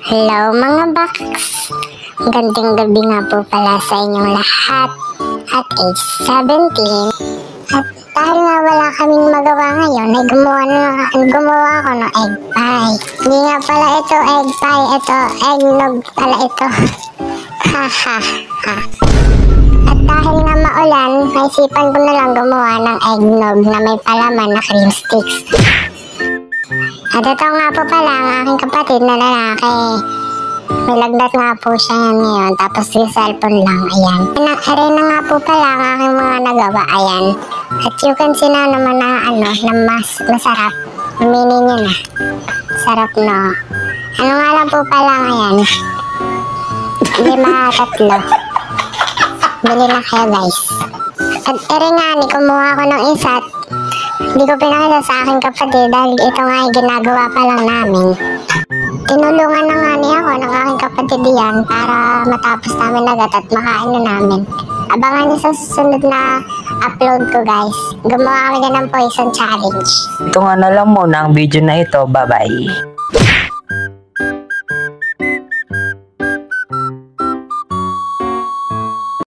Hello mga baks! Gandang gabi nga po pala sa inyong lahat at age 17. At dahil nga wala kaming magawa ngayon, ay gumawa ako ng egg pie. Hindi nga pala ito egg pie, ito eggnog pala ito. Ha ha ha. At dahil nga maulan, naisipan ko na lang gumawa ng eggnog na may palaman na cream sticks. At ito nga po pala ang aking kapatid na lalaki. May lagnat nga po siya ngayon, tapos yung cellphone lang, ayan. Arena nga po pala ang aking mga nagawa, ayan. At you can see na naman na na mas masarap. Aminin nyo na. Sarap no. Ano nga lang po pala ngayon? 5 tatlo. Bili na kayo guys. At nga ni kumuha ko ng isa. Hindi ko pinakita sa aking kapatid dahil ito nga ay ginagawa pa lang namin. Tinulungan na nga niya ako ng aking kapatid yan para matapos namin agad at makain na namin. Abangan niyo sa susunod na upload ko guys. Gumawa kami ng poison challenge. Ito nga na lang muna ang video na ito. Bye bye.